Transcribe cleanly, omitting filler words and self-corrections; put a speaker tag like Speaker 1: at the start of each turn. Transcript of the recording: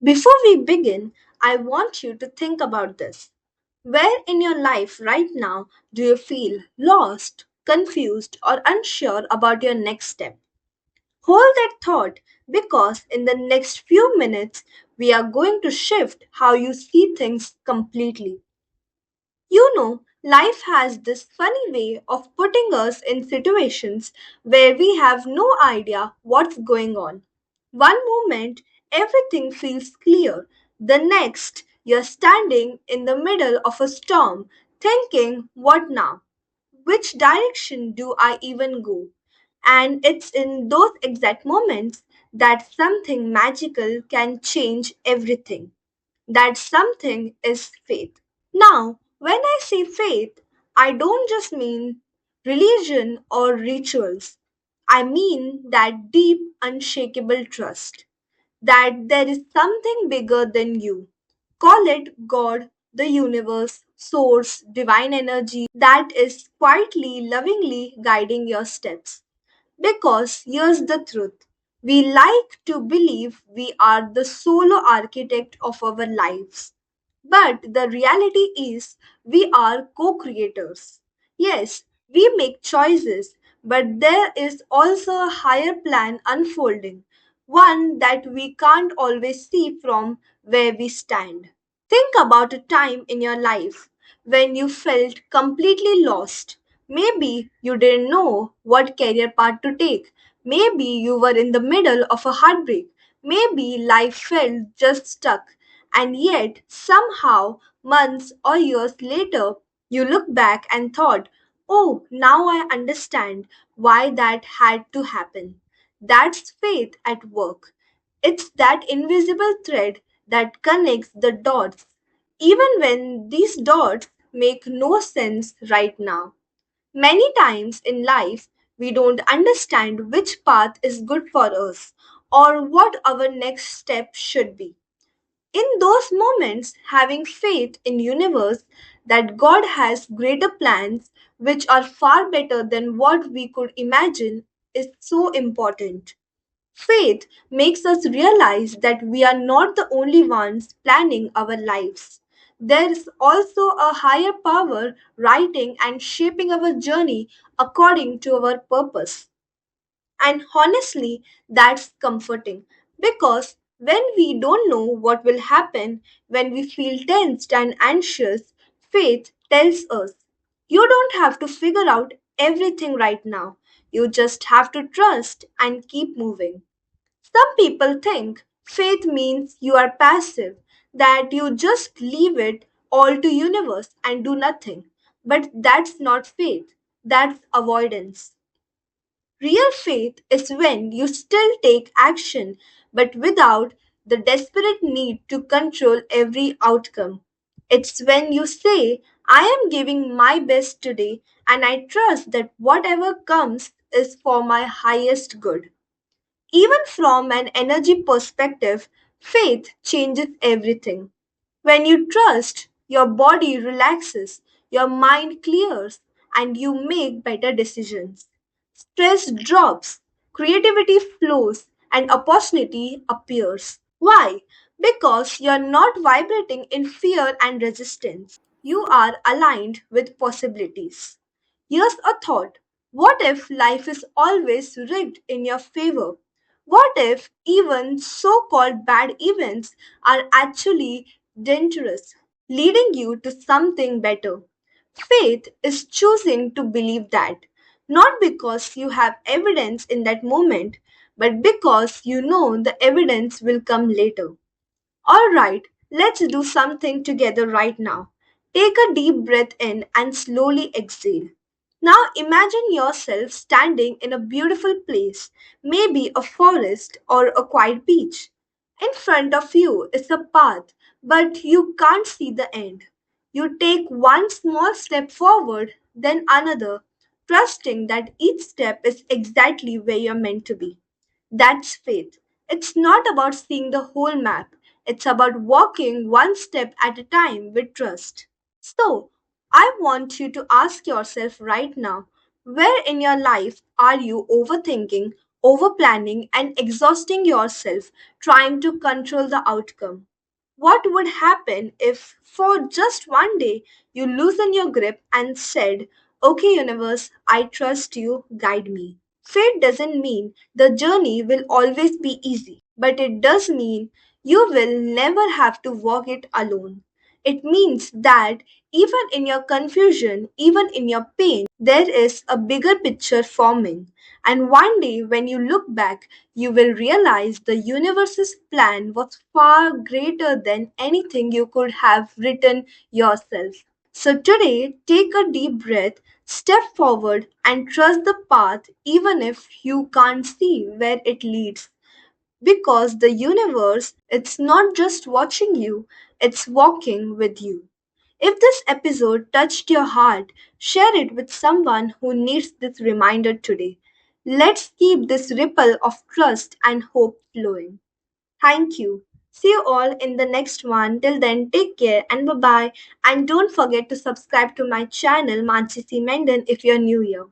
Speaker 1: Before we begin, I want you to think about this. Where in your life right now do you feel lost, confused, or unsure about your next step? Hold that thought because in the next few minutes, we are going to shift how you see things completely. Life has this funny way of putting us in situations where we have no idea what's going on. One moment, everything feels clear. The next, you're standing in the middle of a storm, thinking, what now? Which direction do I even go? And it's in those exact moments that something magical can change everything. That something is faith. Now, when I say faith, I don't just mean religion or rituals. I mean that deep, unshakable trust that there is something bigger than you. Call it God, the universe, source, divine energy that is quietly, lovingly guiding your steps. Because here's the truth, we like to believe we are the solo architect of our lives. But the reality is, we are co creators. Yes, we make choices, but there is also a higher plan unfolding, one that we can't always see from where we stand. Think about a time in your life when you felt completely lost. Maybe you didn't know what career path to take. Maybe you were in the middle of a heartbreak. Maybe life felt just stuck. And yet, somehow, months or years later, you look back and thought, oh, now I understand why that had to happen. That's faith at work. It's that invisible thread that connects the dots, even when these dots make no sense right now. Many times in life, we don't understand which path is good for us or what our next step should be. In those moments, having faith in universe that God has greater plans which are far better than what we could imagine is so important. Faith makes us realize that we are not the only ones planning our lives. There is also a higher power writing and shaping our journey according to our purpose. And honestly, that's comforting because when we don't know what will happen, when we feel tensed and anxious, faith tells us you don't have to figure out everything right now. You just have to trust and keep moving. Some people think faith means you are passive, that you just leave it all to universe and do nothing. But that's not faith, that's avoidance. Real faith is when you still take action but without the desperate need to control every outcome. It's when you say, I am giving my best today and I trust that whatever comes is for my highest good. Even from an energy perspective, faith changes everything. When you trust, your body relaxes, your mind clears, and you make better decisions. Stress drops, creativity flows, and opportunity appears. Why? Because you're not vibrating in fear and resistance. You are aligned with possibilities. Here's a thought. What if life is always rigged in your favor? What if even so called bad events are actually dangerous, leading you to something better? Faith is choosing to believe that, not because you have evidence in that moment, but because you know the evidence will come later. All right, let's do something together right now. Take a deep breath in and slowly exhale. Now imagine yourself standing in a beautiful place, maybe a forest or a quiet beach. In front of you is a path, but you can't see the end. You take one small step forward, then another, trusting that each step is exactly where you're meant to be. That's faith. It's not about seeing the whole map, it's about walking one step at a time with trust. So, I want you to ask yourself right now, where in your life are you overthinking overplanning, and exhausting yourself trying to control the outcome. What would happen if, for just one day, you loosen your grip and said, "Okay, universe, I trust you, guide me"? Fate doesn't mean the journey will always be easy, but it does mean you will never have to walk it alone. It means that even in your confusion, even in your pain, there is a bigger picture forming. And one day, when you look back, you will realize the universe's plan was far greater than anything you could have written yourself. So today, take a deep breath, step forward, and trust the path even if you can't see where it leads. Because the universe, it's not just watching you, it's walking with you. If this episode touched your heart, share it with someone who needs this reminder today. Let's keep this ripple of trust and hope flowing. Thank you. See you all in the next one. Till then, take care and bye bye. And don't forget to subscribe to my channel, Manchisi Menden, if you're new here.